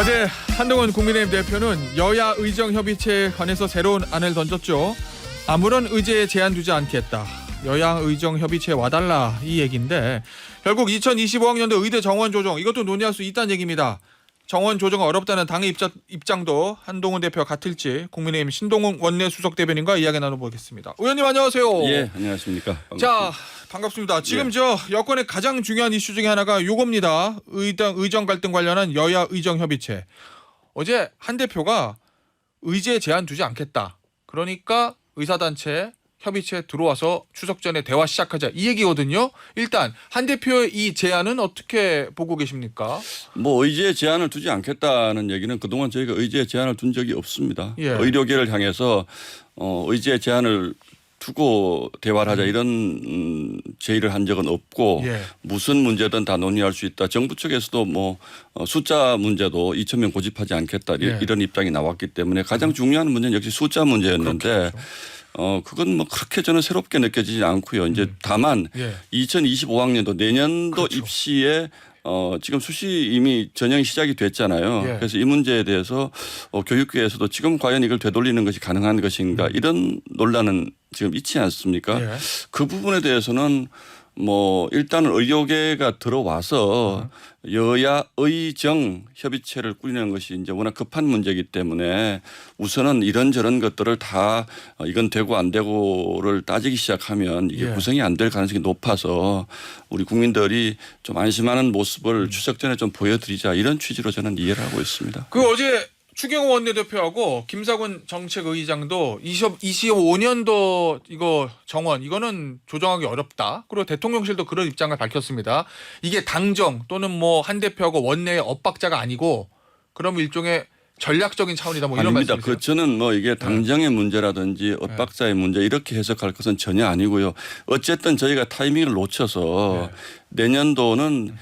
어제 한동훈 국민의힘 대표는 여야 의정협의체에 관해서 새로운 안을 던졌죠. 아무런 의제에 제한 두지 않겠다. 여야 의정협의체에 와달라 이 얘기인데 결국 2025학년도 의대 정원 조정 이것도 논의할 수 있다는 얘기입니다. 정원 조정 어렵다는 당의 입장도 한동훈 대표와 같을지 국민의힘 신동훈 원내수석 대변인과 이야기 나눠보겠습니다. 의원님 안녕하세요. 예, 안녕하십니까. 반갑습니다. 자, 반갑습니다. 지금 예. 저 여권의 가장 중요한 이슈 중에 하나가 요겁니다. 의정 갈등 관련한 여야 의정협의체. 어제 한 대표가 의제 제한 두지 않겠다. 그러니까 의사단체 협의체에 들어와서 추석 전에 대화 시작하자 이 얘기거든요. 일단 한 대표의 이 제안은 어떻게 보고 계십니까? 뭐 의제 제한을 두지 않겠다는 얘기는 그동안 저희가 의제 제한을 둔 적이 없습니다. 예. 의료계를 향해서 의제 제한을 두고 대화를 하자 이런 제의를 한 적은 없고 예. 무슨 문제든 다 논의할 수 있다. 정부 측에서도 뭐 숫자 문제도 2,000명 고집하지 않겠다 예. 이런 입장이 나왔기 때문에 가장 중요한 문제는 역시 숫자 문제였는데 그렇겠죠. 그건 뭐 그렇게 저는 새롭게 느껴지지 않고요. 이제 다만 예. 2025학년도 내년도 그렇죠. 입시에 지금 수시 이미 전형이 시작이 됐잖아요. 예. 그래서 이 문제에 대해서 교육계에서도 지금 과연 이걸 되돌리는 것이 가능한 것인가 이런 논란은 지금 있지 않습니까? 예. 그 부분에 대해서는 뭐 일단은 의료계가 들어와서 여야 의정 협의체를 꾸리는 것이 이제 워낙 급한 문제이기 때문에 우선은 이런저런 것들을 다 이건 되고 안 되고를 따지기 시작하면 이게 예. 구성이 안 될 가능성이 높아서 우리 국민들이 좀 안심하는 모습을 추석 전에 좀 보여드리자 이런 취지로 저는 이해를 하고 있습니다. 그 어제 추경호 원내대표하고 김사군 정책의장도 25년도 이거 정원 이거는 조정하기 어렵다. 그리고 대통령실도 그런 입장을 밝혔습니다. 이게 당정 또는 뭐 한 대표하고 원내의 엇박자가 아니고 그럼 일종의 전략적인 차원이다 뭐 이런 아닙니다. 말씀이세요? 저는 뭐 이게 당정의 문제라든지 엇박자의 문제 이렇게 해석할 것은 전혀 아니고요. 어쨌든 저희가 타이밍을 놓쳐서 내년도는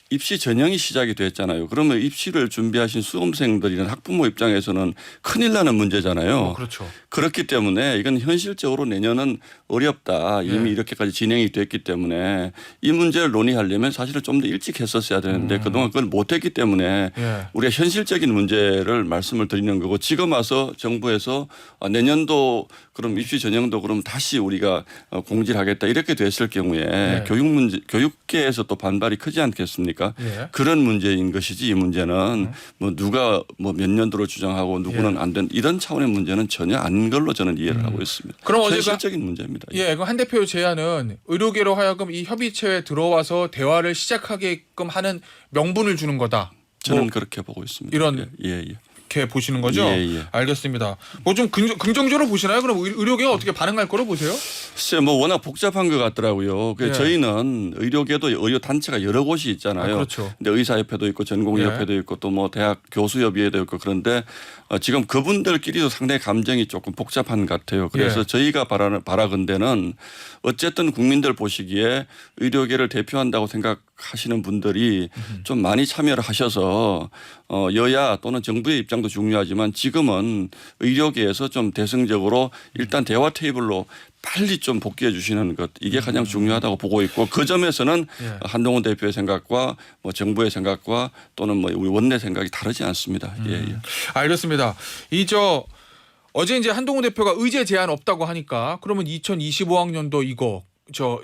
입시 전형이 시작이 됐잖아요. 그러면 입시를 준비하신 수험생들이나 학부모 입장에서는 큰일 나는 문제잖아요. 그렇죠. 그렇기 때문에 이건 현실적으로 내년은 어렵다. 이미 예. 이렇게까지 진행이 됐기 때문에 이 문제를 논의하려면 사실은 좀 더 일찍 했었어야 되는데 그동안 그걸 못했기 때문에 예. 우리가 현실적인 문제를 말씀을 드리는 거고 지금 와서 정부에서 내년도 그럼 입시 전형도 그럼 다시 우리가 공지를 하겠다 이렇게 됐을 경우에 예. 교육 문제, 교육계에서 또 반발이 크지 않겠습니까? 예. 그런 문제인 것이지 이 문제는 뭐 누가 뭐 몇 년도로 주장하고 누구는 예. 안 된 이런 차원의 문제는 전혀 아닌 걸로 저는 이해를 하고 있습니다. 그럼 어제가- 현실적인 문제입니다. 예, 그 한 대표의 제안은 의료계로 하여금 이 협의체에 들어와서 대화를 시작하게끔 하는 명분을 주는 거다. 저는 뭐 그렇게 보고 있습니다. 이런 예. 이렇게 보시는 거죠? 예, 예. 알겠습니다. 뭐 좀 긍정적으로 보시나요? 그럼 의료계가 어떻게 반응할 거로 보세요? 글쎄 뭐 워낙 복잡한 것 같더라고요. 예. 저희는 의료계도 의료 단체가 여러 곳이 있잖아요. 그렇죠. 근데 의사협회도 있고 전공의협회도 있고 또 뭐 대학 교수협의회도 있고 그런데 지금 그분들끼리도 상당히 감정이 조금 복잡한 것 같아요. 그래서 예. 저희가 바라건대는 어쨌든 국민들 보시기에 의료계를 대표한다고 생각하시는 분들이 좀 많이 참여를 하셔서 여야 또는 정부의 입장도 중요하지만 지금은 의료계에서 좀 대승적으로 일단 대화 테이블로 빨리 좀 복귀해 주시는 것 이게 가장 중요하다고 보고 있고 그 점에서는 예. 한동훈 대표의 생각과 뭐 정부의 생각과 또는 뭐 우리 원내 생각이 다르지 않습니다. 예. 알겠습니다. 어제 이제 한동훈 대표가 의제 제한 없다고 하니까 그러면 2025학년도 이거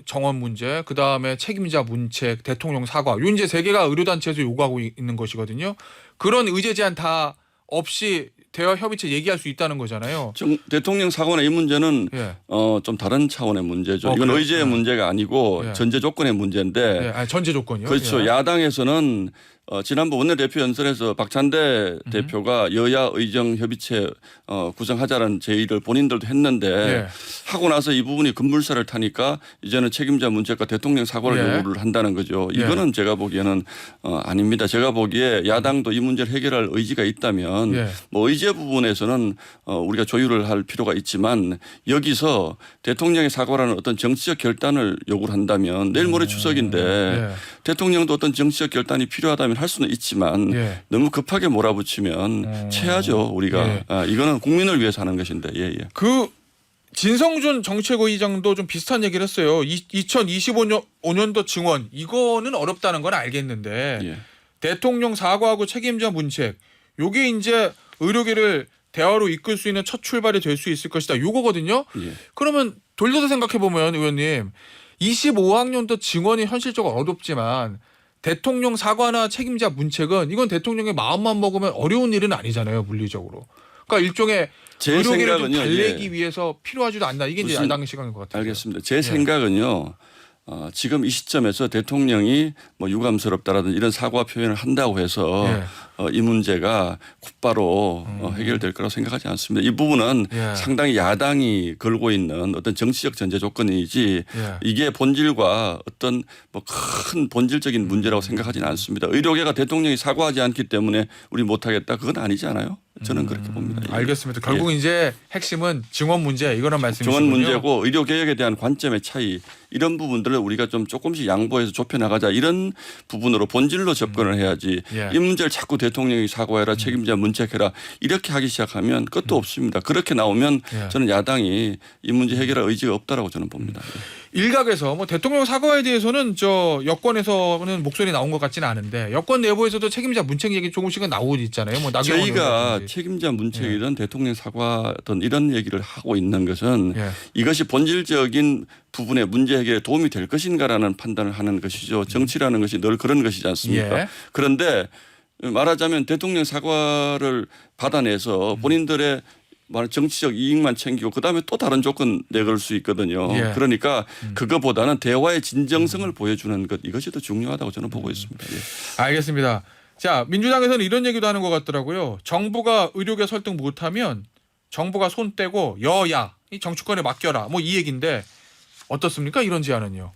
정원 문제, 그 다음에 책임자 문책, 대통령 사과, 요 이제 세 개가 의료단체에서 요구하고 있는 것이거든요. 그런 의제 제한 다 없이 대화 협의체 얘기할 수 있다는 거잖아요. 대통령 사고나 이 문제는 예. 좀 다른 차원의 문제죠. 이건 그래요? 의제의 문제가 아니고 예. 전제 조건의 문제인데 예. 아니, 전제 조건이요. 그렇죠. 예. 야당에서는 지난번 원내대표 연설에서 박찬대 대표가 여야 의정 협의체 구성하자는 제의를 본인들도 했는데 예. 하고 나서 이 부분이 급물살을 타니까 이제는 책임자 문책과 대통령 사과를 예. 요구를 한다는 거죠. 예. 이거는 제가 보기에는 아닙니다. 제가 보기에 야당도 이 문제를 해결할 의지가 있다면 예. 뭐 의제 부분에서는 우리가 조율을 할 필요가 있지만 여기서 대통령의 사과라는 어떤 정치적 결단을 요구를 한다면 내일 모레 추석인데 예. 대통령도 어떤 정치적 결단이 필요하다면 할 수는 있지만 예. 너무 급하게 몰아붙이면 체하죠 우리가. 예. 이거는 국민을 위해서 하는 것인데. 예. 그 진성준 정책의장도 좀 비슷한 얘기를 했어요. 2025년도 증원 이거는 어렵다는 건 알겠는데 예. 대통령 사과하고 책임자 문책. 요게 이제 의료계를 대화로 이끌 수 있는 첫 출발이 될 수 있을 것이다. 요거거든요. 예. 그러면 돌려서 생각해 보면 의원님 25학년도 증언이 현실적으로 어렵지만 대통령 사과나 책임자 문책은 이건 대통령의 마음만 먹으면 어려운 일은 아니잖아요. 물리적으로. 그러니까 일종의 제 의료계를 좀 생각은요. 달래기 예. 위해서 필요하지도 않나. 이게 이제 무슨- 야당 시각인 것 같아요. 알겠습니다. 제 생각은요. 지금 이 시점에서 대통령이 뭐 유감스럽다라든지 이런 사과 표현을 한다고 해서 예. 이 문제가 곧바로 해결될 거라고 생각하지 않습니다. 이 부분은 예. 상당히 야당이 걸고 있는 어떤 정치적 전제 조건이지 예. 이게 본질과 어떤 뭐 큰 본질적인 문제라고 생각하지는 않습니다. 의료계가 대통령이 사과하지 않기 때문에 우리 못하겠다 그건 아니지 않아요? 저는 그렇게 봅니다. 예. 알겠습니다. 결국 이제 핵심은 증언 문제 이거란 말씀이시군요. 증언 문제고 의료 개혁에 대한 관점의 차이 이런 부분들을 우리가 좀 조금씩 양보해서 좁혀 나가자 이런 부분으로 본질로 접근을 해야지 예. 이 문제를 자꾸 대통령이 사과해라 책임자 문책해라 이렇게 하기 시작하면 끝도 없습니다. 그렇게 나오면 예. 저는 야당이 이 문제 해결할 의지가 없다라고 저는 봅니다. 일각에서 뭐 대통령 사과에 대해서는 저 여권에서는 목소리 나온 것 같지는 않은데 여권 내부에서도 책임자 문책 얘기 조금씩은 나오고 있잖아요. 뭐 나경원 저희가 의원이라든지. 책임자 문책이든 대통령 사과든 이런 얘기를 하고 있는 것은 예. 이것이 본질적인 부분의 문제 해결에 도움이 될 것인가라는 판단을 하는 것이죠. 정치라는 것이 늘 그런 것이지 않습니까? 예. 그런데 말하자면 대통령 사과를 받아내서 본인들의 정치적 이익만 챙기고 그다음에 또 다른 조건 내걸 수 있거든요. 예. 그러니까 그거보다는 대화의 진정성을 보여주는 것 이것이 더 중요하다고 저는 보고 있습니다. 예. 알겠습니다. 자, 민주당에서는 이런 얘기도 하는 것 같더라고요. 정부가 의료계 설득 못하면 정부가 손 떼고 여야 이 정치권에 맡겨라. 뭐 이 얘기인데 어떻습니까? 이런 제안은요.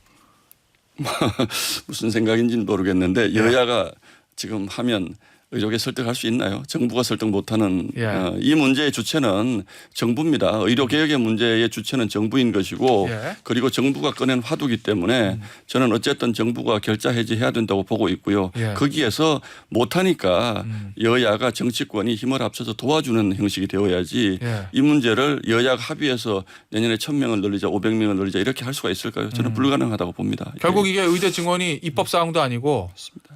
무슨 생각인지는 모르겠는데 여야가 지금 하면 의료계 설득할 수 있나요? 정부가 설득 못하는 예. 이 문제의 주체는 정부입니다. 의료개혁의 문제의 주체는 정부인 것이고 예. 그리고 정부가 꺼낸 화두기 때문에 저는 어쨌든 정부가 결자 해지해야 된다고 보고 있고요. 예. 거기에서 못하니까 여야가 정치권이 힘을 합쳐서 도와주는 형식이 되어야지 예. 이 문제를 여야가 합의해서 내년에 1,000명을 늘리자 500명을 늘리자 이렇게 할 수가 있을까요? 저는 불가능하다고 봅니다. 결국 이게 의대 증언이 입법 사항도 아니고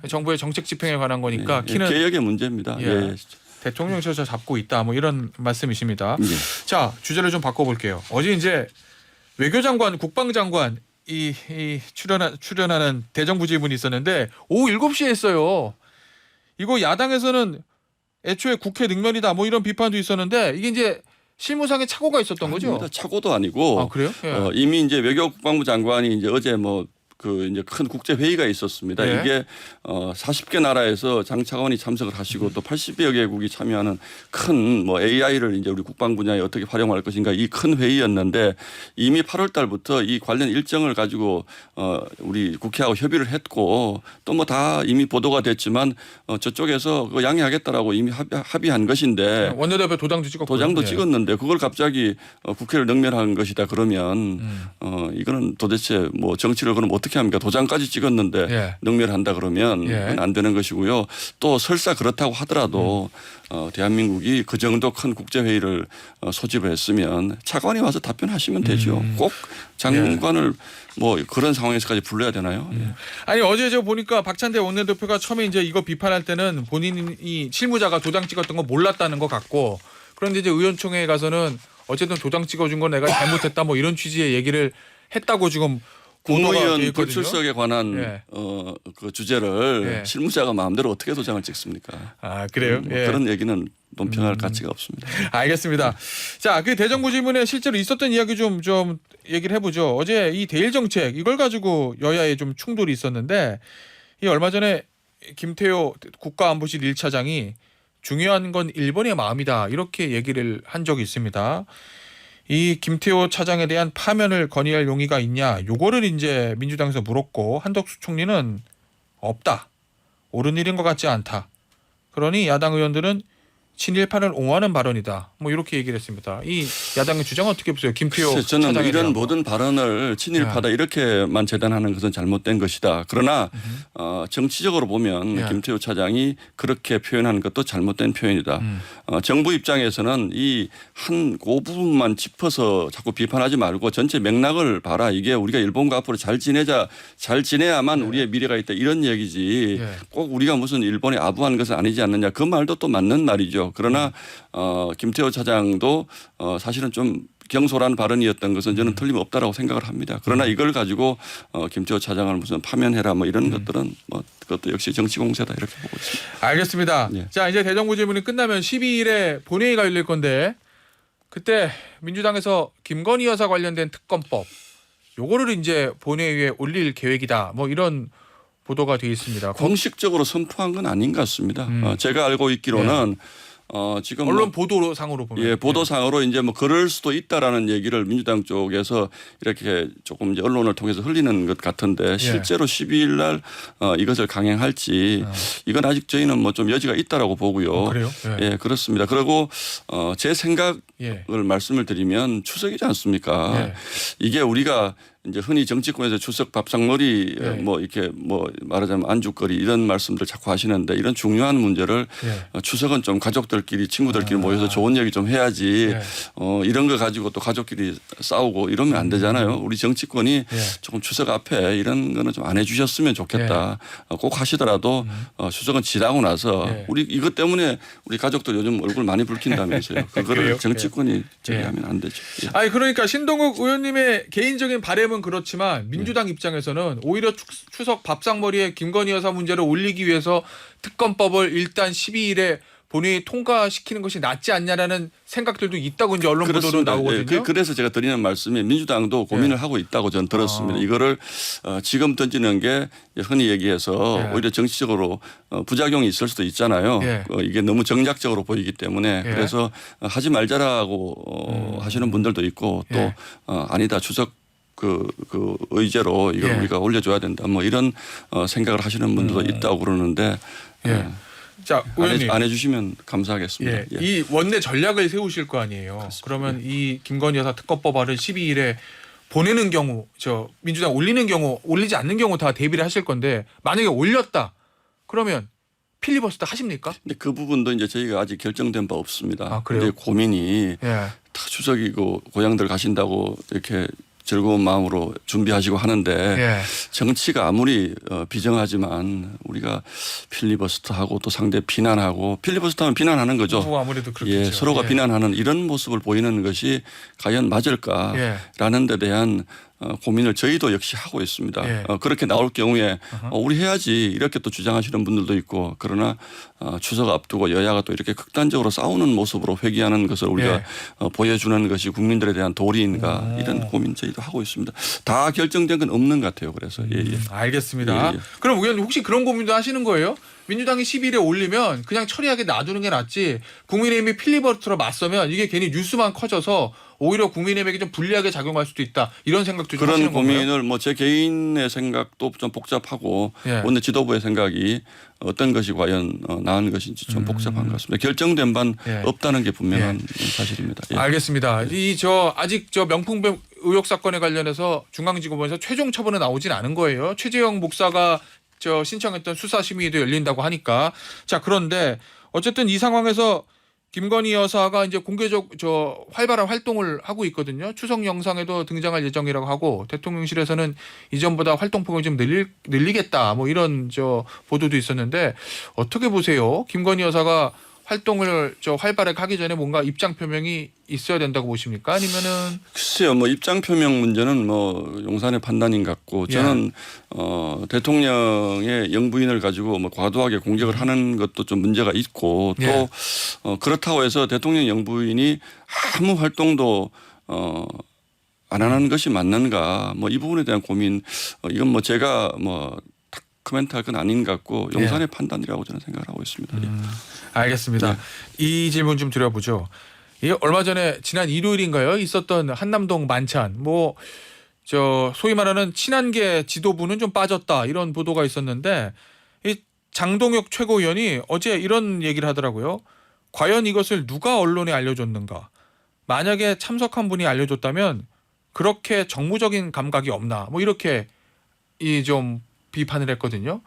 정부의 정책 집행에 관한 거니까 예. 키는 개혁의 문제입니다. 예. 예. 대통령이 저 잡고 있다. 뭐 이런 말씀이십니다. 예. 자, 주제를 좀 바꿔볼게요. 어제 이제 외교장관, 국방장관 이 출연하는 대정부 질문이 있었는데 오후 7시에 했어요. 이거 야당에서는 애초에 국회 능멸이다 뭐 이런 비판도 있었는데 이게 이제 실무상의 착오가 있었던 거죠. 아닙니다. 착오도 아니고 아, 그래요? 예. 이미 이제 외교국방부 장관이 이제 어제 뭐 그 이제 큰 국제 회의가 있었습니다. 예. 이게 40개 나라에서 장차관이 참석을 하시고 또 80여 개국이 참여하는 큰 뭐 AI를 이제 우리 국방 분야에 어떻게 활용할 것인가 이 큰 회의였는데 이미 8월 달부터 이 관련 일정을 가지고 우리 국회하고 협의를 했고 또 뭐 다 이미 보도가 됐지만 저쪽에서 그거 양해하겠다라고 이미 합의한 것인데 원내대표 도장도 찍었고 도장도 찍었는데 그걸 갑자기 국회를 능멸한 것이다 그러면 이거는 도대체 뭐 정치를 그럼 어떻게 합니까? 도장까지 찍었는데 예. 능멸한다 그러면 예. 그건 안 되는 것이고요. 또 설사 그렇다고 하더라도 대한민국이 그 정도 큰 국제회의를 소집을 했으면 차관이 와서 답변하시면 되죠. 꼭 장관을 뭐 그런 상황에서까지 불러야 되나요? 예. 아니 어제 저 보니까 박찬대 원내대표가 처음에 이제 이거 비판할 때는 본인이 실무자가 도장 찍었던 거 몰랐다는 것 같고 그런데 이제 의원총회에 가서는 어쨌든 도장 찍어준 건 내가 잘못했다 뭐 이런 취지의 얘기를 했다고 지금 보도가 국무위원 돼 있거든요. 불출석에 관한 예. 그 주제를 예. 실무자가 마음대로 어떻게 도장을 찍습니까? 아 그래요? 뭐 예. 그런 얘기는 논평할 가치가 없습니다. 알겠습니다. 자, 그 대정부 질문에 실제로 있었던 이야기 좀 얘기를 해보죠. 어제 이 대일 정책 이걸 가지고 여야에 좀 충돌이 있었는데 이 얼마 전에 김태호 국가안보실 1차장이 중요한 건 일본의 마음이다 이렇게 얘기를 한 적이 있습니다. 이 김태호 차장에 대한 파면을 건의할 용의가 있냐 요거를 이제 민주당에서 물었고 한덕수 총리는 없다. 옳은 일인 것 같지 않다. 그러니 야당 의원들은 친일파를 옹호하는 발언이다. 뭐 이렇게 얘기를 했습니다. 이 야당의 주장은 어떻게 보세요? 김태호 글쎄, 저는 차장에 이런 대한 모든 발언을 친일파다 이렇게만 재단하는 것은 잘못된 것이다. 그러나 정치적으로 보면 예. 김태호 차장이 그렇게 표현하는 것도 잘못된 표현이다. 정부 입장에서는 이 한 그 부분만 짚어서 자꾸 비판하지 말고 전체 맥락을 봐라. 이게 우리가 일본과 앞으로 잘 지내자, 잘 지내야만 우리의 미래가 있다. 이런 얘기지. 예. 꼭 우리가 무슨 일본에 아부한 것은 아니지 않느냐. 그 말도 또 맞는 말이죠. 그러나 김태호 차장도 사실은 좀 경솔한 발언이었던 것은 저는 틀림없다라고 생각을 합니다. 그러나 이걸 가지고 김태호 차장을 무슨 파면해라 뭐 이런 것들은 뭐 그것도 역시 정치 공세다 이렇게 보고 있습니다. 알겠습니다. 예. 자, 이제 대정부 질문이 끝나면 12일에 본회의가 열릴 건데 그때 민주당에서 김건희 여사 관련된 특검법 요거를 이제 본회의에 올릴 계획이다. 뭐 이런 보도가 되어 있습니다. 공식적으로 선포한 건 아닌 것 같습니다. 제가 알고 있기로는 지금 언론 보도상으로 보면 예, 보도상으로 이제 뭐 그럴 수도 있다라는 얘기를 민주당 쪽에서 이렇게 조금 이제 언론을 통해서 흘리는 것 같은데 실제로 12일 날 이것을 강행할지 이건 아직 저희는 뭐 좀 여지가 있다라고 보고요. 그래요? 예, 그렇습니다. 그리고 제 생각을 예. 말씀을 드리면 추석이지 않습니까? 예. 이게 우리가 이제 흔히 정치권에서 추석 밥상머리 예. 뭐 이렇게 뭐 말하자면 안주거리 이런 말씀들 자꾸 하시는데 이런 중요한 문제를 예. 추석은 좀 가족들끼리 친구들끼리 모여서 좋은 얘기 좀 해야지 예. 이런 거 가지고 또 가족끼리 싸우고 이러면 안 되잖아요. 우리 정치권이 예. 조금 추석 앞에 이런 거는 좀 안 해주셨으면 좋겠다. 꼭 하시더라도 추석은 지나고 나서 예. 우리 이것 때문에 우리 가족들 요즘 얼굴 많이 붉힌다면서요. 그래요? 그거를 정치권이 저기 예. 하면 안 되죠. 예. 아니 그러니까 신동욱 의원님의 개인적인 바람은 그렇지만 민주당 입장에서는 오히려 추석 밥상머리에 김건희 여사 문제를 올리기 위해서 특검법을 일단 12일에 본회의 통과시키는 것이 낫지 않냐라는 생각들도 있다고 이제 언론 보도로 그렇습니다. 나오거든요. 예, 그래서 제가 드리는 말씀이 민주당도 고민을 하고 있다고 저는 들었습니다. 이거를 지금 던지는 게 흔히 얘기해서 예. 오히려 정치적으로 부작용이 있을 수도 있잖아요. 예. 이게 너무 정략적으로 보이기 때문에 예. 그래서 하지 말자라고 하시는 분들도 있고 또 예. 아니다 추석 그 의제로 이걸 예. 우리가 올려줘야 된다. 뭐 이런 생각을 하시는 분들도 있다고 그러는데 예. 자, 의원님. 안 해주시면 감사하겠습니다. 예. 예. 이 원내 전략을 세우실 거 아니에요. 그러면 이 김건희 여사 특검법안을 12일에 보내는 경우, 민주당 올리는 경우, 올리지 않는 경우 다 대비를 하실 건데 만약에 올렸다. 그러면 필리버스터 하십니까? 근데 그 부분도 이제 저희가 아직 결정된 바 없습니다. 아, 그래요? 근데 고민이 예. 다 추석이고 고향들 가신다고 이렇게 즐거운 마음으로 준비하시고 하는데 예. 정치가 아무리 비정하지만 우리가 필리버스터하고 또 상대 비난하고 필리버스터하면 비난하는 거죠. 뭐 아무래도 그렇겠죠. 예, 서로가 예. 비난하는 이런 모습을 보이는 것이 과연 맞을까라는 데 대한 고민을 저희도 역시 하고 있습니다. 예. 그렇게 나올 경우에 우리 해야지 이렇게 또 주장하시는 분들도 있고 그러나 추석 앞두고 여야가 또 이렇게 극단적으로 싸우는 모습으로 회귀하는 것을 우리가 예. 보여주는 것이 국민들에 대한 도리인가 이런 고민 저희도 하고 있습니다. 다 결정된 건 없는 것 같아요. 그래서 예. 알겠습니다. 예, 예. 그럼 의원님 혹시 그런 고민도 하시는 거예요? 민주당이 10일에 올리면 그냥 처리하게 놔두는 게 낫지 국민의힘이 필리버스터로 맞서면 이게 괜히 뉴스만 커져서 오히려 국민의힘에게 좀 불리하게 작용할 수도 있다. 이런 생각도 좀 그런 하시는 건가요? 고민을 뭐 제 개인의 생각도 좀 복잡하고 예. 원내 지도부의 생각이 어떤 것이 과연 나은 것인지 좀 복잡한 것 같습니다. 결정된 바는 예. 없다는 게 분명한 사실입니다. 예. 알겠습니다. 아직 명품 의혹 사건에 관련해서 중앙지검에서 최종 처분은 나오진 않은 거예요. 최재형 목사가 신청했던 수사 심의도 열린다고 하니까. 자, 그런데 어쨌든 이 상황에서 김건희 여사가 이제 활발한 활동을 하고 있거든요. 추석 영상에도 등장할 예정이라고 하고 대통령실에서는 이전보다 활동폭을 좀 늘리겠다. 뭐 이런 보도도 있었는데 어떻게 보세요? 김건희 여사가 활동을 활발하게 하기 전에 뭔가 입장 표명이 있어야 된다고 보십니까? 아니면은 글쎄요, 뭐 입장 표명 문제는 뭐 용산의 판단인 것 같고 저는 대통령의 영부인을 가지고 뭐 과도하게 공격을 하는 것도 좀 문제가 있고 또 그렇다고 해서 대통령 영부인이 아무 활동도 안 하는 것이 맞는가? 뭐 이 부분에 대한 고민 이건 뭐 제가 뭐 코멘트할 건 아닌 것 같고 용산의 판단이라고 저는 생각을 하고 있습니다. 알겠습니다. 이 질문 좀 드려보죠. 이게 얼마 전에 지난 일요일인가요? 있었던 한남동 만찬 소위 말하는 친한계 지도부는 좀 빠졌다 이런 보도가 있었는데 이 장동혁 최고위원이 어제 이런 얘기를 하더라고요. 과연 이것을 누가 언론에 알려줬는가? 만약에 참석한 분이 알려줬다면 그렇게 정무적인 감각이 없나? 뭐 이렇게 이 좀 비판을 했거든요.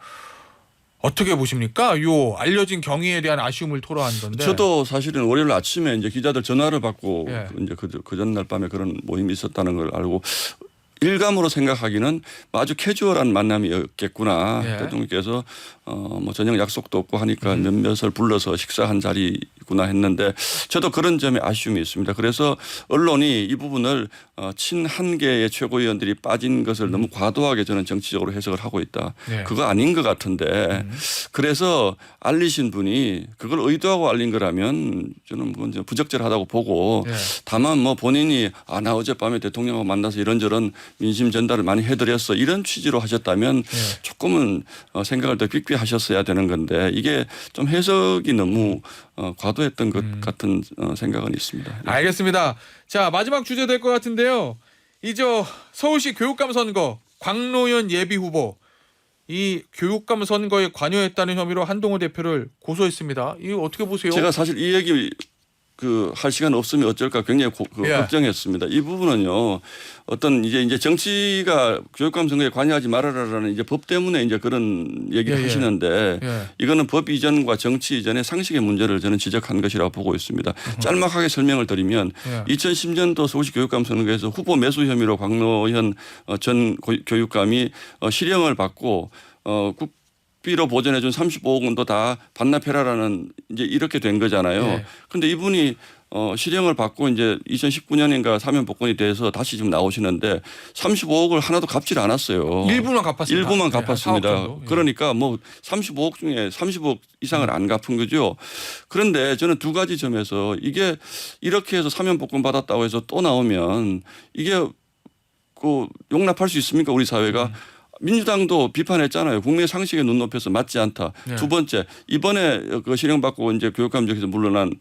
어떻게 보십니까? 요 알려진 경위에 대한 아쉬움을 토로한 건데. 저도 사실은 월요일 아침에 이제 기자들 전화를 받고 예. 이제 그 전날 밤에 그런 모임이 있었다는 걸 알고 일감으로 생각하기는 아주 캐주얼한 만남이었겠구나. 예. 대통령께서 뭐 저녁 약속도 없고 하니까 몇몇을 불러서 식사한 자리구나 했는데 저도 그런 점에 아쉬움이 있습니다. 그래서 언론이 이 부분을 친한계의 최고위원들이 빠진 것을 너무 과도하게 저는 정치적으로 해석을 하고 있다. 예. 그거 아닌 것 같은데 그래서 알리신 분이 그걸 의도하고 알린 거라면 저는 그건 이제 부적절하다고 보고 예. 다만 뭐 본인이 나 어젯밤에 대통령하고 만나서 이런저런 민심 전달을 많이 해드렸어 이런 취지로 하셨다면 조금은 생각을 더 깊게 하셨어야 되는 건데 이게 좀 해석이 너무 과도했던 것 같은 생각은 있습니다. 알겠습니다. 자, 마지막 주제 될 것 같은데요. 이제 서울시 교육감 선거 광노현 예비 후보 이 교육감 선거에 관여했다는 혐의로 한동훈 대표를 고소했습니다. 이거 어떻게 보세요? 제가 사실 이 얘기 할 시간 없으면 어쩔까 굉장히 예. 걱정했습니다. 이 부분은요. 어떤 이제 정치가 교육감 선거에 관여하지 말아라라는 이제 법 때문에 이제 그런 얘기를 예. 하시는데 예. 이거는 법 이전과 정치 이전의 상식의 문제를 저는 지적한 것이라고 보고 있습니다. 짤막하게 설명을 드리면 예. 2010년도 서울시 교육감 선거에서 후보 매수 혐의로 광노현 전 교육감이 실형을 받고 국비로 보전해 준 35억 원도 다 반납해라라는 이제 이렇게 된 거잖아요. 그런데 이분이 실형을 받고 이제 2019년인가 사면 복권이 돼서 다시 지금 나오시는데 35억을 하나도 갚질 않았어요. 일부만 갚았습니다. 일부만 네, 갚았습니다. 4억 정도. 예. 그러니까 뭐 35억 중에 30억 이상을 안 갚은 거죠. 그런데 저는 두 가지 점에서 이게 이렇게 해서 사면 복권 받았다고 해서 또 나오면 이게 용납할 수 있습니까? 우리 사회가. 민주당도 비판했잖아요. 국민의 상식에 눈높여서 맞지 않다. 네. 두 번째 이번에 그 실형받고 이제 교육감직에서 물러난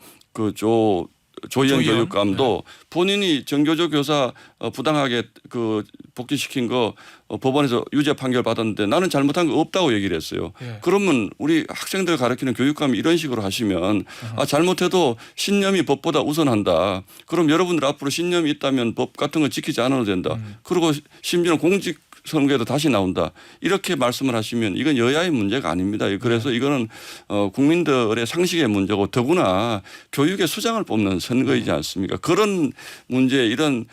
조희연 교육감도 본인이 정교조 교사 부당하게 복귀시킨 거 법원에서 유죄 판결 받았는데 나는 잘못한 거 없다고 얘기를 했어요. 예. 그러면 우리 학생들 가르치는 교육감이 이런 식으로 하시면 잘못해도 신념이 법보다 우선한다. 그럼 여러분들 앞으로 신념이 있다면 법 같은 거 지키지 않아도 된다. 그리고 심지어는 공직 선거에도 다시 나온다. 이렇게 말씀을 하시면 이건 여야의 문제가 아닙니다. 그래서 이거는 국민들의 상식의 문제고 더구나 교육의 수장을 뽑는 선거이지 않습니까? 그런 문제 이런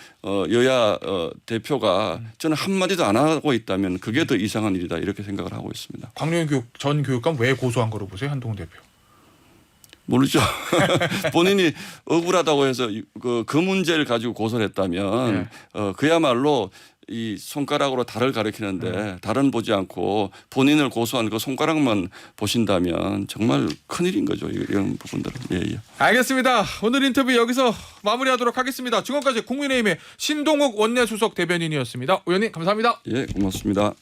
여야 대표가 저는 한마디도 안 하고 있다면 그게 더 이상한 일이다 이렇게 생각을 하고 있습니다. 광노현 전 교육감 왜 고소한 거로 보세요? 한동훈 대표. 모르죠. 본인이 억울하다고 해서 그 문제를 가지고 고소를 했다면 그야말로 이 손가락으로 달을 가리키는데 달은 보지 않고 본인을 고소한 그 손가락만 보신다면 정말 큰일인 거죠. 이런 부분들은. 예. 알겠습니다. 오늘 인터뷰 여기서 마무리하도록 하겠습니다. 지금까지 국민의힘의 신동욱 원내수석 대변인이었습니다. 의원님 감사합니다. 예, 고맙습니다.